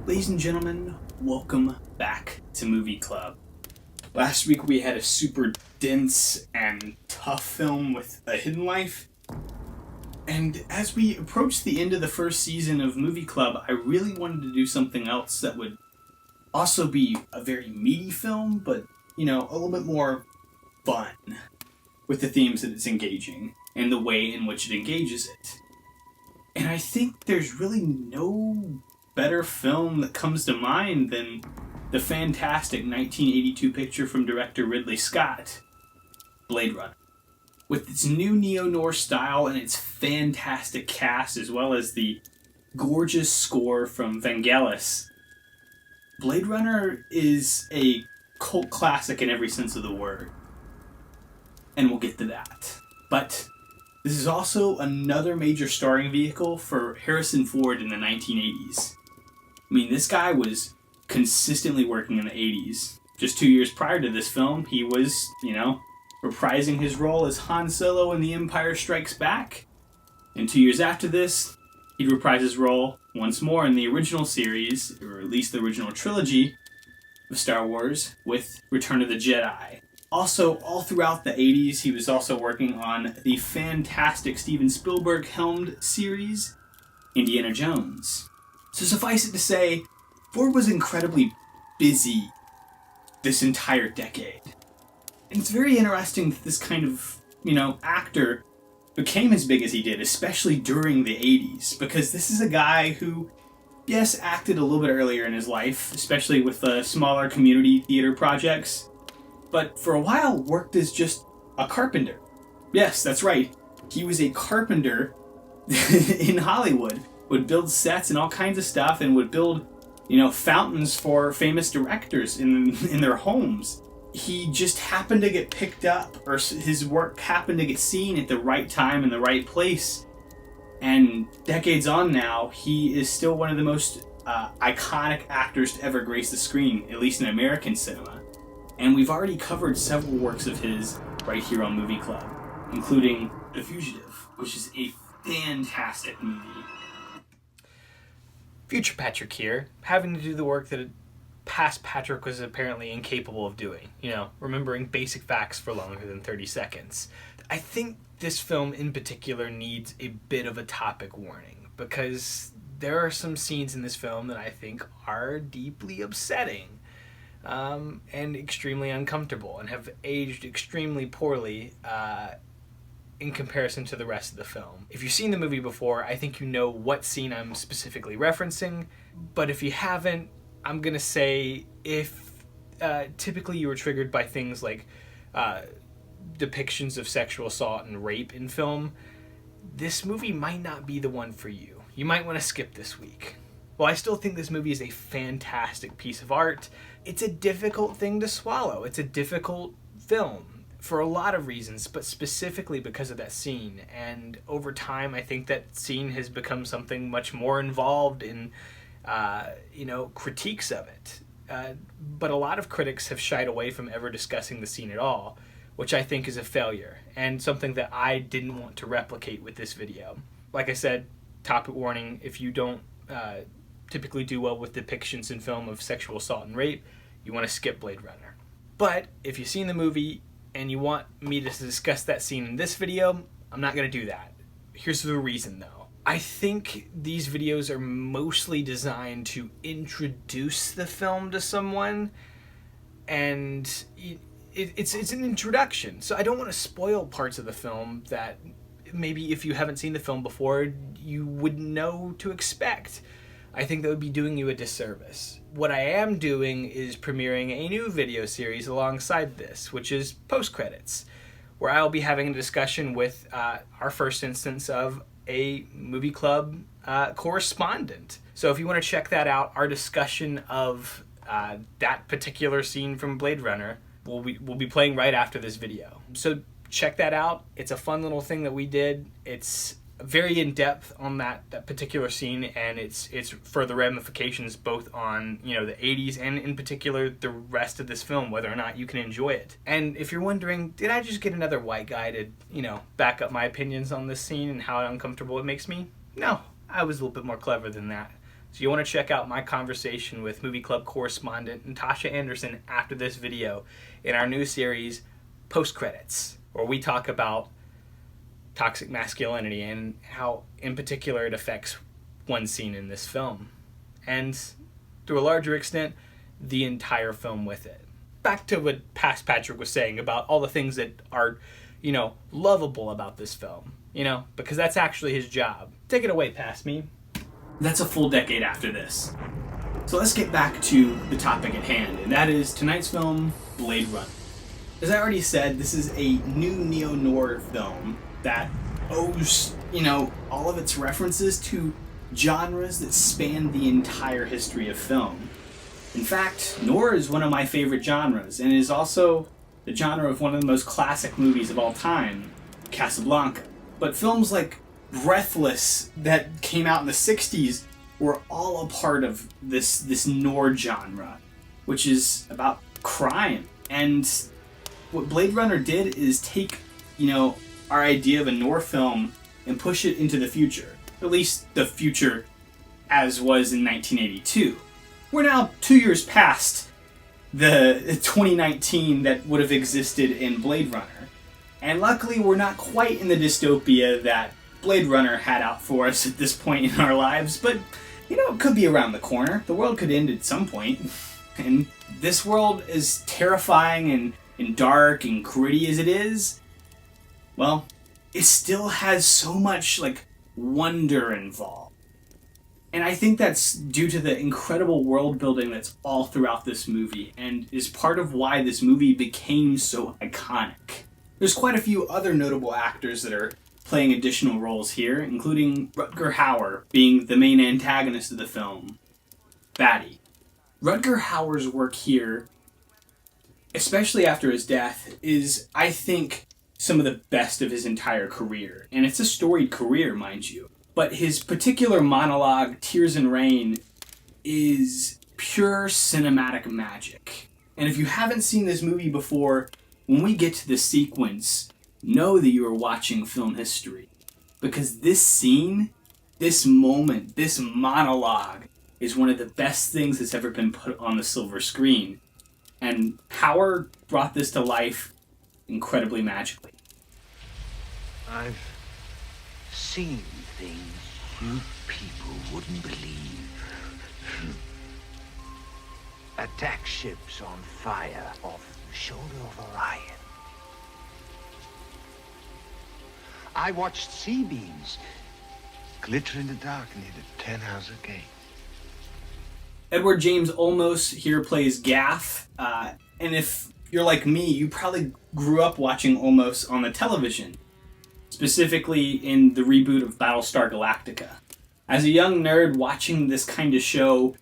Ladies and gentlemen, welcome back to Movie Club. Last week we had a super dense and tough film with A Hidden Life. And as we approach the end of the first season of Movie Club, I really wanted to do something else that would also be a very meaty film, but, a little bit more fun with the themes that it's engaging and the way in which it engages it. And I think there's really no better film that comes to mind than the fantastic 1982 picture from director Ridley Scott, Blade Runner. With its new neo-noir style and its fantastic cast, as well as the gorgeous score from Vangelis, Blade Runner is a cult classic in every sense of the word. And we'll get to that. But this is also another major starring vehicle for Harrison Ford in the 1980s. I mean, this guy was consistently working in the 80s. Just 2 years prior to this film, he was, reprising his role as Han Solo in The Empire Strikes Back. And 2 years after this, he'd reprise his role once more in the original series, or at least the original trilogy of Star Wars, with Return of the Jedi. Also, all throughout the 80s, he was also working on the fantastic Steven Spielberg-helmed series, Indiana Jones. So suffice it to say, Ford was incredibly busy this entire decade. And it's very interesting that this kind of, actor became as big as he did, especially during the 80s, because this is a guy who, yes, acted a little bit earlier in his life, especially with smaller community theater projects, but for a while worked as just a carpenter. Yes, that's right. He was a carpenter in Hollywood. Would build sets and all kinds of stuff, and would build, fountains for famous directors in their homes. He just happened to get picked up, or his work happened to get seen at the right time in the right place. And decades on now, he is still one of the most iconic actors to ever grace the screen, at least in American cinema. And we've already covered several works of his right here on Movie Club, including The Fugitive, which is a fantastic movie. Future Patrick here, having to do the work that past Patrick was apparently incapable of doing. Remembering basic facts for longer than 30 seconds. I think this film in particular needs a bit of a topic warning, because there are some scenes in this film that I think are deeply upsetting and extremely uncomfortable, and have aged extremely poorly in comparison to the rest of the film. If you've seen the movie before, I think you know what scene I'm specifically referencing, but if you haven't, I'm gonna say if typically you were triggered by things like depictions of sexual assault and rape in film, this movie might not be the one for you. You might want to skip this week. While I still think this movie is a fantastic piece of art, it's a difficult thing to swallow. It's a difficult film for a lot of reasons, but specifically because of that scene. And over time, I think that scene has become something much more involved in, critiques of it. But a lot of critics have shied away from ever discussing the scene at all, which I think is a failure, and something that I didn't want to replicate with this video. Like I said, topic warning, if you don't typically do well with depictions in film of sexual assault and rape, you want to skip Blade Runner. But if you've seen the movie and you want me to discuss that scene in this video, I'm not going to do that. Here's the reason, though. I think these videos are mostly designed to introduce the film to someone, and it's an introduction. So I don't want to spoil parts of the film that maybe if you haven't seen the film before, you wouldn't know to expect. I think that would be doing you a disservice. What I am doing is premiering a new video series alongside this, which is post-credits, where I'll be having a discussion with our first instance of a movie club correspondent. So if you want to check that out, our discussion of that particular scene from Blade Runner will be playing right after this video. So check that out. It's a fun little thing that we did. It's very in-depth on that particular scene, and it's further ramifications both on the 80s and in particular the rest of this film, whether or not you can enjoy it. And if you're wondering, did I just get another white guy to back up my opinions on this scene and how uncomfortable it makes me? No, I was a little bit more clever than that. So you want to check out my conversation with Movie Club correspondent Natasha Anderson after this video in our new series, Post Credits, where we talk about toxic masculinity and how, in particular, it affects one scene in this film. And, to a larger extent, the entire film with it. Back to what past Patrick was saying about all the things that are, lovable about this film. Because that's actually his job. Take it away, past me. That's a full decade after this. So let's get back to the topic at hand, and that is tonight's film, Blade Runner. As I already said, this is a new neo-noir film that owes, all of its references to genres that span the entire history of film. In fact, noir is one of my favorite genres, and is also the genre of one of the most classic movies of all time, Casablanca. But films like Breathless that came out in the 60s were all a part of this noir genre, which is about crime. And what Blade Runner did is take, our idea of a noir film and push it into the future. At least the future as was in 1982. We're now 2 years past the 2019 that would have existed in Blade Runner. And luckily we're not quite in the dystopia that Blade Runner had out for us at this point in our lives, but, it could be around the corner. The world could end at some point. And this world, as terrifying and dark and gritty as it is, well, it still has so much, wonder involved. And I think that's due to the incredible world building that's all throughout this movie, and is part of why this movie became so iconic. There's quite a few other notable actors that are playing additional roles here, including Rutger Hauer being the main antagonist of the film, Batty. Rutger Hauer's work here, especially after his death, is, I think, some of the best of his entire career. And it's a storied career, mind you. But his particular monologue, Tears and Rain, is pure cinematic magic. And if you haven't seen this movie before, when we get to this sequence, know that you are watching film history. Because this scene, this moment, this monologue is one of the best things that's ever been put on the silver screen. And Hauer brought this to life incredibly magically. I've seen things you people wouldn't believe. Attack ships on fire off the shoulder of Orion. I watched sea beams glitter in the dark near the 10-house gate. Edward James Olmos here plays Gaff, and if you're like me, you probably grew up watching Olmos on the television, specifically in the reboot of Battlestar Galactica. As a young nerd watching this kind of show,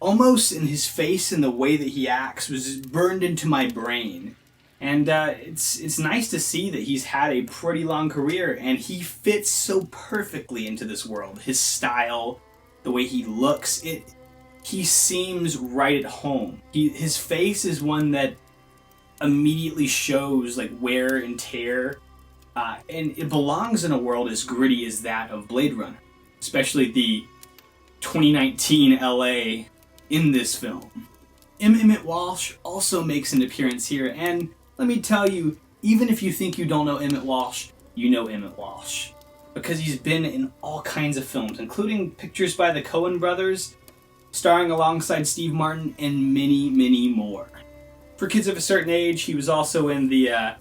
Olmos and his face and the way that he acts was burned into my brain. And it's nice to see that he's had a pretty long career, and he fits so perfectly into this world. His style, the way he looks, he seems right at home. His face is one that immediately shows wear and tear, and it belongs in a world as gritty as that of Blade Runner, especially the 2019 LA in this film. Emmett Walsh also makes an appearance here, and let me tell you, even if you think you don't know Emmett Walsh, you know Emmett Walsh. Because he's been in all kinds of films, including Pictures by the Coen brothers, starring alongside Steve Martin, and many, many more. For kids of a certain age, he was also in the, at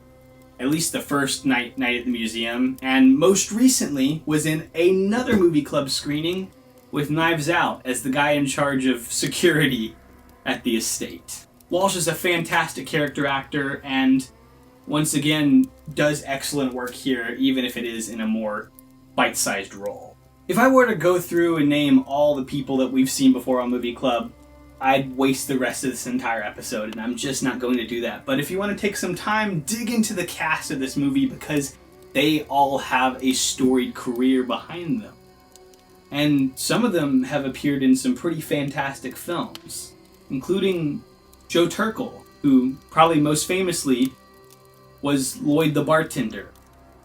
least the first Night at the Museum, and most recently was in another movie club screening with Knives Out as the guy in charge of security at the estate. Walsh is a fantastic character actor, and once again does excellent work here, even if it is in a more bite-sized role. If I were to go through and name all the people that we've seen before on Movie Club, I'd waste the rest of this entire episode, and I'm just not going to do that. But if you want to take some time, dig into the cast of this movie, because they all have a storied career behind them. And some of them have appeared in some pretty fantastic films, including Joe Turkel, who probably most famously was Lloyd the bartender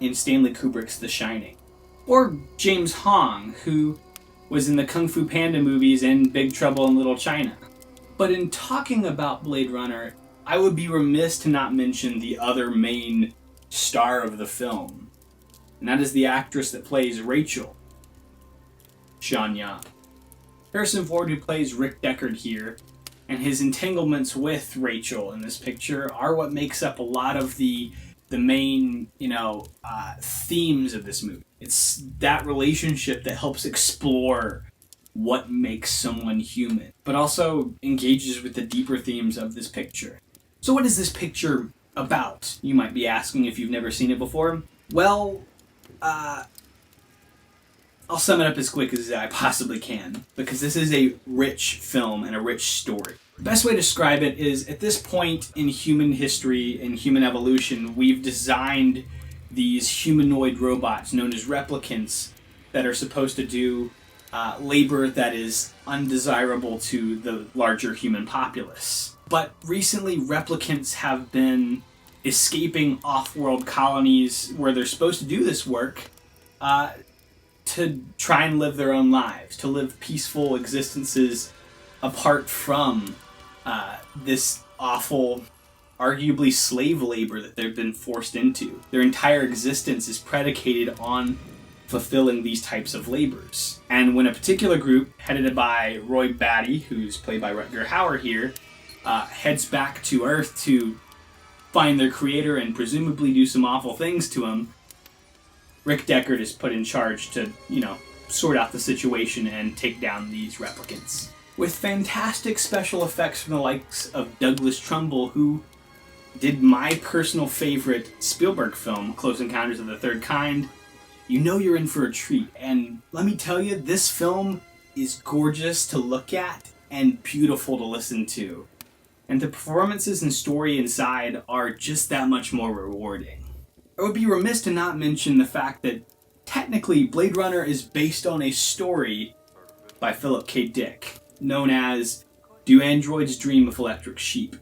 in Stanley Kubrick's The Shining. Or James Hong, who was in the Kung Fu Panda movies and Big Trouble in Little China. But in talking about Blade Runner, I would be remiss to not mention the other main star of the film, and that is the actress that plays Rachel, Sean Young. Harrison Ford, who plays Rick Deckard here, and his entanglements with Rachel in this picture are what makes up a lot of the main, themes of this movie. It's that relationship that helps explore what makes someone human, but also engages with the deeper themes of this picture. So what is this picture about? You might be asking if you've never seen it before. Well, I'll sum it up as quick as I possibly can, because this is a rich film and a rich story. The best way to describe it is, at this point in human history and human evolution, we've designed these humanoid robots known as replicants that are supposed to do labor that is undesirable to the larger human populace. But recently, replicants have been escaping off-world colonies where they're supposed to do this work to try and live their own lives, to live peaceful existences apart from this awful, arguably slave labor that they've been forced into. Their entire existence is predicated on fulfilling these types of labors. And when a particular group, headed by Roy Batty, who's played by Rutger Hauer here, heads back to Earth to find their creator and presumably do some awful things to him, Rick Deckard is put in charge to, sort out the situation and take down these replicants. With fantastic special effects from the likes of Douglas Trumbull, who did my personal favorite Spielberg film, Close Encounters of the Third Kind, you're in for a treat. And let me tell you, this film is gorgeous to look at and beautiful to listen to. And the performances and story inside are just that much more rewarding. I would be remiss to not mention the fact that technically Blade Runner is based on a story by Philip K. Dick, known as Do Androids Dream of Electric Sheep?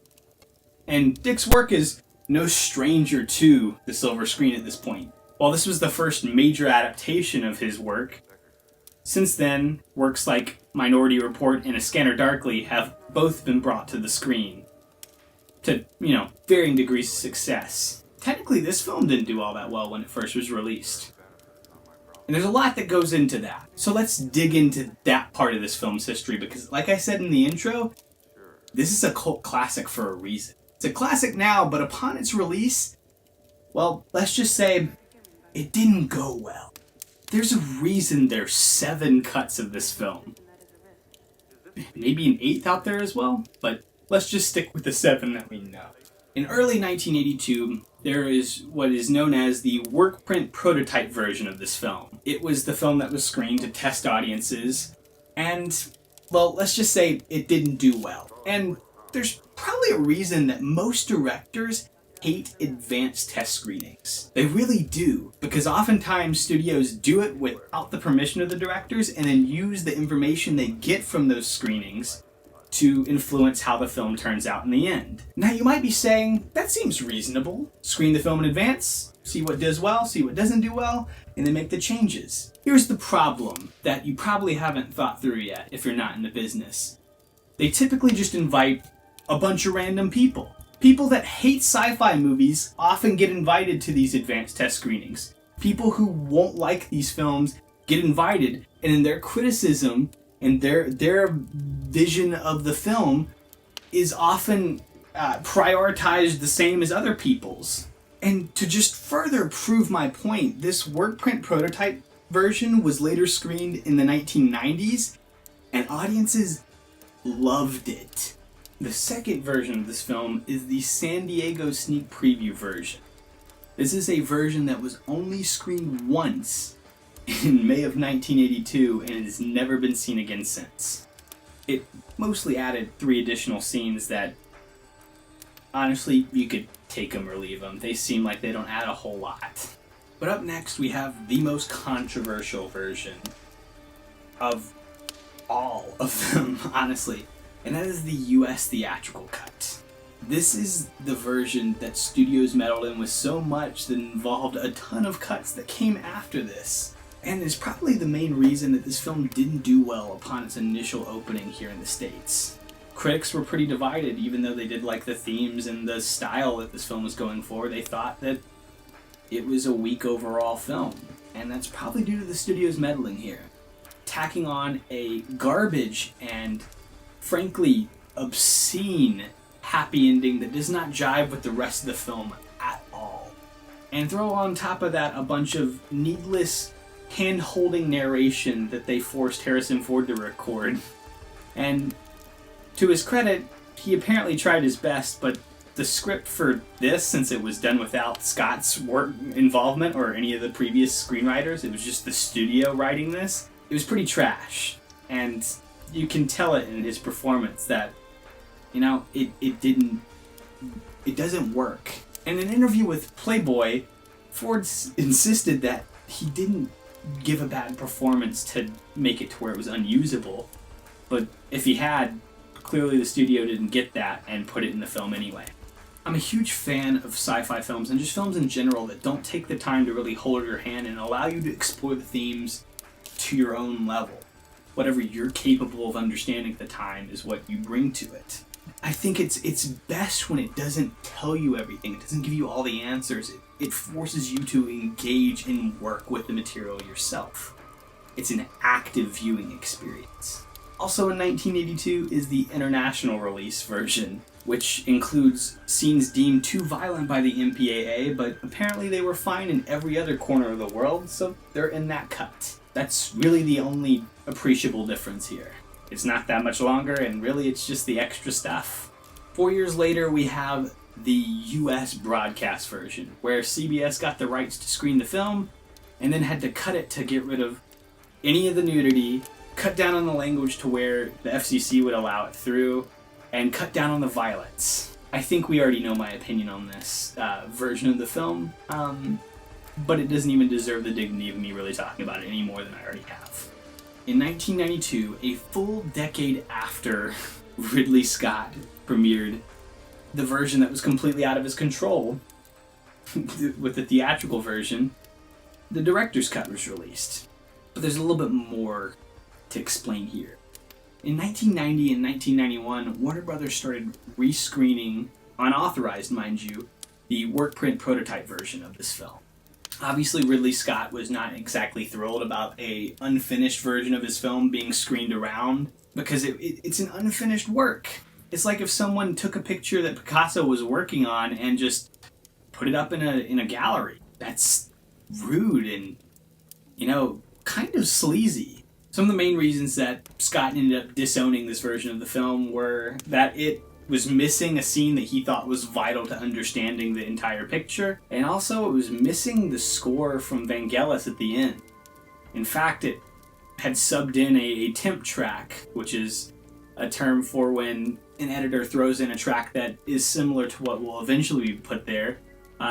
And Dick's work is no stranger to the silver screen at this point. While this was the first major adaptation of his work, since then, works like Minority Report and A Scanner Darkly have both been brought to the screen to, varying degrees of success. Technically, this film didn't do all that well when it first was released. And there's a lot that goes into that. So let's dig into that part of this film's history, because like I said in the intro, this is a cult classic for a reason. It's a classic now, but upon its release, well, let's just say it didn't go well. There's a reason there's 7 cuts of this film. Maybe an 8th out there as well, but let's just stick with the 7 that we know. In early 1982, there is what is known as the work print prototype version of this film. It was the film that was screened to test audiences, and, well, let's just say it didn't do well. And there's probably a reason that most directors hate advanced test screenings. They really do, because oftentimes studios do it without the permission of the directors and then use the information they get from those screenings to influence how the film turns out in the end. Now you might be saying, that seems reasonable. Screen the film in advance, see what does well, see what doesn't do well, and then make the changes. Here's the problem that you probably haven't thought through yet if you're not in the business. They typically just invite a bunch of random people. People that hate sci-fi movies often get invited to these advanced test screenings. People who won't like these films get invited, and in their criticism and their vision of the film is often prioritized the same as other people's. And to just further prove my point, this work print prototype version was later screened in the 1990s, and audiences loved it. The second version of this film is the San Diego sneak preview version. This is a version that was only screened once in May of 1982 and has never been seen again since. It mostly added 3 additional scenes that, honestly, you could take them or leave them. They seem like they don't add a whole lot. But up next we have the most controversial version of all of them, honestly. And that is the US theatrical cut. This is the version that studios meddled in with so much that involved a ton of cuts that came after this. and is probably the main reason that this film didn't do well upon its initial opening here in the States. Critics were pretty divided, even though they did like the themes and the style that this film was going for. They thought that it was a weak overall film, and that's probably due to the studio's meddling here. Tacking on a garbage and, frankly, obscene happy ending that does not jive with the rest of the film at all. And throw on top of that a bunch of needless hand-holding narration that they forced Harrison Ford to record. And to his credit, he apparently tried his best, but the script for this, since it was done without Scott's work involvement or any of the previous screenwriters, it was just the studio writing this, it was pretty trash. And you can tell it in his performance that, you know, it doesn't work. In an interview with Playboy, Ford insisted that he didn't give a bad performance to make it to where it was unusable, but if he had, clearly the studio didn't get that and put it in the film anyway. I'm a huge fan of sci-fi films and just films in general that don't take the time to really hold your hand and allow you to explore the themes to your own level. Whatever you're capable of understanding at the time is what you bring to it. I think it's best when it doesn't tell you everything, it doesn't give you all the answers, it forces you to engage and work with the material yourself. It's an active viewing experience. Also in 1982 is the international release version, which includes scenes deemed too violent by the MPAA, but apparently they were fine in every other corner of the world, so they're in that cut. That's really the only appreciable difference here. It's not that much longer, and really it's just the extra stuff. 4 years later, we have the US broadcast version, where CBS got the rights to screen the film, and then had to cut it to get rid of any of the nudity, cut down on the language to where the FCC would allow it through, and cut down on the violence. I think we already know my opinion on this version of the film, but it doesn't even deserve the dignity of me really talking about it any more than I already have. In 1992, a full decade after Ridley Scott premiered the version that was completely out of his control, with the theatrical version, the director's cut was released. But there's a little bit more to explain here. In 1990 and 1991, Warner Brothers started rescreening, unauthorized mind you, the work print prototype version of this film. Obviously, Ridley Scott was not exactly thrilled about a unfinished version of his film being screened around, because it's an unfinished work. It's like if someone took a picture that Picasso was working on and just put it up in a gallery. That's rude and, you know, kind of sleazy. Some of the main reasons that Scott ended up disowning this version of the film were that it was missing a scene that he thought was vital to understanding the entire picture, and also it was missing the score from Vangelis at the end. In fact, it had subbed in a temp track, which is a term for when an editor throws in a track that is similar to what will eventually be put there,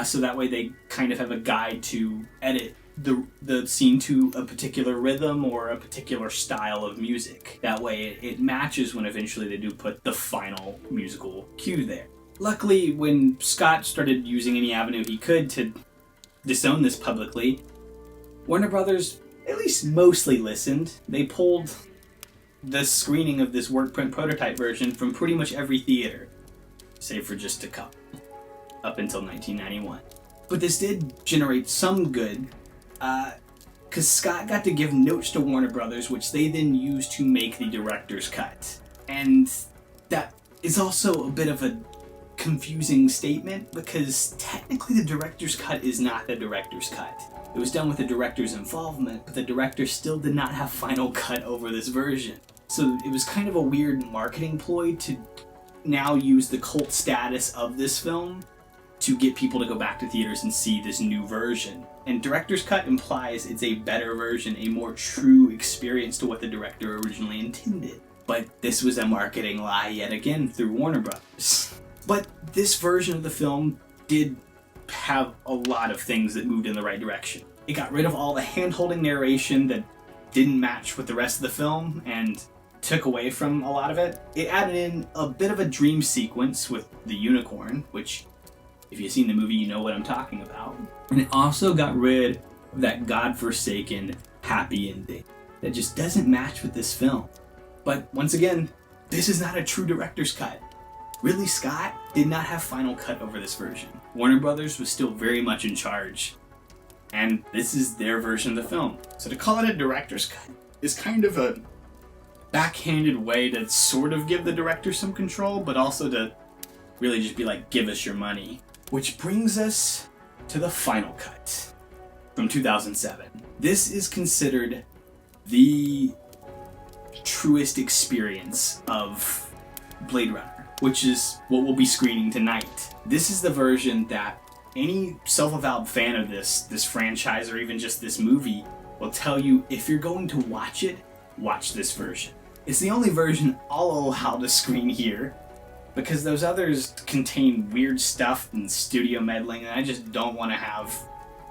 so that way they kind of have a guide to edit the scene to a particular rhythm or a particular style of music. That way it matches when eventually they do put the final musical cue there. Luckily, when Scott started using any avenue he could to disown this publicly, Warner Brothers at least mostly listened. They pulled the screening of this work print prototype version from pretty much every theater, save for just a couple, up until 1991. But this did generate some good, because Scott got to give notes to Warner Brothers, which they then used to make the director's cut. And that is also a bit of a confusing statement, because technically the director's cut is not the director's cut. It was done with the director's involvement, but the director still did not have final cut over this version. So it was kind of a weird marketing ploy to now use the cult status of this film to get people to go back to theaters and see this new version. And director's cut implies it's a better version, a more true experience to what the director originally intended. But this was a marketing lie yet again through Warner Brothers. But this version of the film did have a lot of things that moved in the right direction. It got rid of all the hand-holding narration that didn't match with the rest of the film and took away from a lot of it. It added in a bit of a dream sequence with the unicorn, which, if you've seen the movie, you know what I'm talking about. And it also got rid of that godforsaken happy ending that just doesn't match with this film. But once again, this is not a true director's cut. Ridley Scott did not have final cut over this version. Warner Brothers was still very much in charge, and this is their version of the film. So to call it a director's cut is kind of a backhanded way to sort of give the director some control, but also to really just be like, give us your money. Which brings us to the final cut from 2007. This is considered the truest experience of Blade Runner, which is what we'll be screening tonight. This is the version that any self-avowed fan of this franchise, or even just this movie, will tell you if you're going to watch it, watch this version. It's the only version I'll allow to screen here, because those others contain weird stuff and studio meddling, and I just don't want to have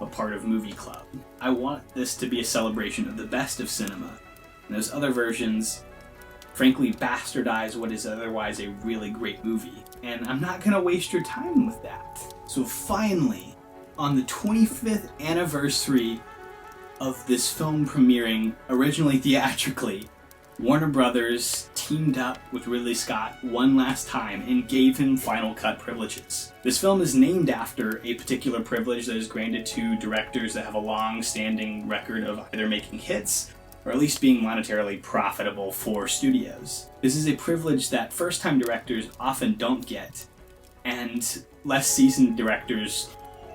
a part of Movie Club. I want this to be a celebration of the best of cinema, and those other versions frankly bastardize what is otherwise a really great movie, and I'm not going to waste your time with that. So finally, on the 25th anniversary of this film premiering, originally theatrically, Warner Brothers teamed up with Ridley Scott one last time and gave him final cut privileges. This film is named after a particular privilege that is granted to directors that have a long-standing record of either making hits or at least being monetarily profitable for studios. This is a privilege that first-time directors often don't get, and less seasoned directors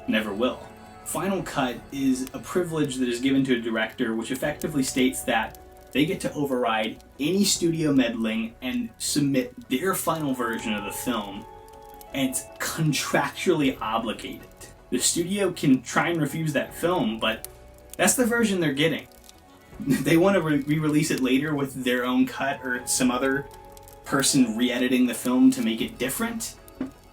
never will. Final cut is a privilege that is given to a director which effectively states that they get to override any studio meddling and submit their final version of the film, and it's contractually obligated. The studio can try and refuse that film, but that's the version they're getting. They want to re-release it later with their own cut or some other person re-editing the film to make it different.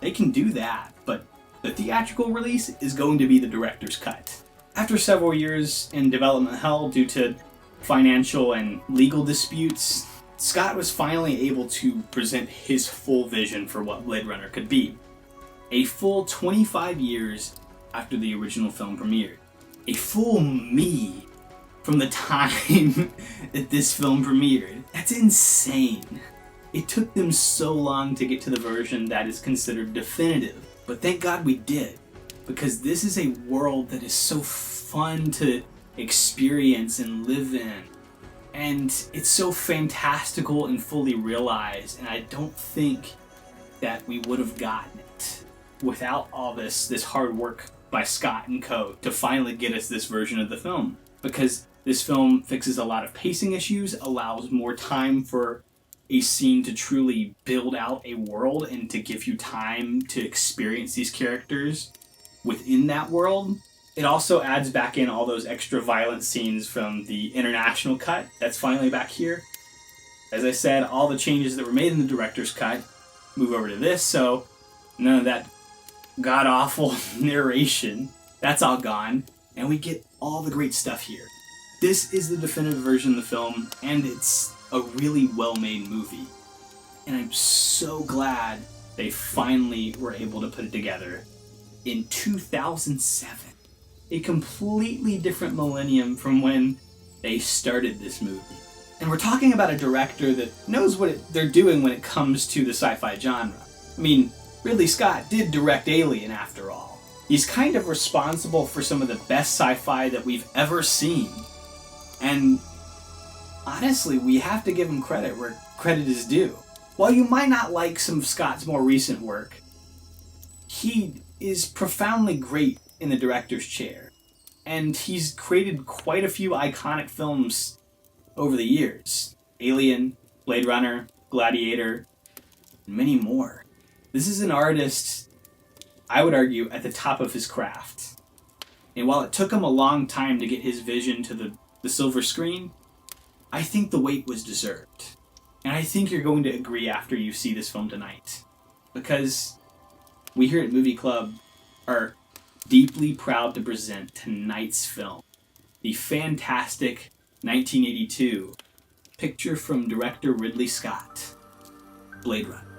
They can do that, but the theatrical release is going to be the director's cut. After several years in development hell due to financial and legal disputes, Scott was finally able to present his full vision for what Blade Runner could be. A full 25 years after the original film premiered. A full me from the time that this film premiered. That's insane. It took them so long to get to the version that is considered definitive, but thank God we did, because this is a world that is so fun to experience and live in, and it's so fantastical and fully realized, and I don't think that we would have gotten it without all this hard work by Scott and co. to finally get us this version of the film, because this film fixes a lot of pacing issues, allows more time for a scene to truly build out a world and to give you time to experience these characters within that world. It also adds back in all those extra violent scenes from the international cut that's finally back here. As I said, all the changes that were made in the director's cut move over to this, so none of that god-awful narration, that's all gone, and we get all the great stuff here. This is the definitive version of the film, and it's a really well-made movie. And I'm so glad they finally were able to put it together in 2007. A completely different millennium from when they started this movie. And we're talking about a director that knows what they're doing when it comes to the sci-fi genre. I mean, Ridley Scott did direct Alien after all. He's kind of responsible for some of the best sci-fi that we've ever seen. And honestly, we have to give him credit where credit is due. While you might not like some of Scott's more recent work, he is profoundly great in the director's chair. And he's created quite a few iconic films over the years. Alien, Blade Runner, Gladiator, and many more. This is an artist, I would argue, at the top of his craft. And while it took him a long time to get his vision to the silver screen, I think the wait was deserved. And I think you're going to agree after you see this film tonight. Because we here at Movie Club are deeply proud to present tonight's film. The fantastic 1982 picture from director Ridley Scott, Blade Runner.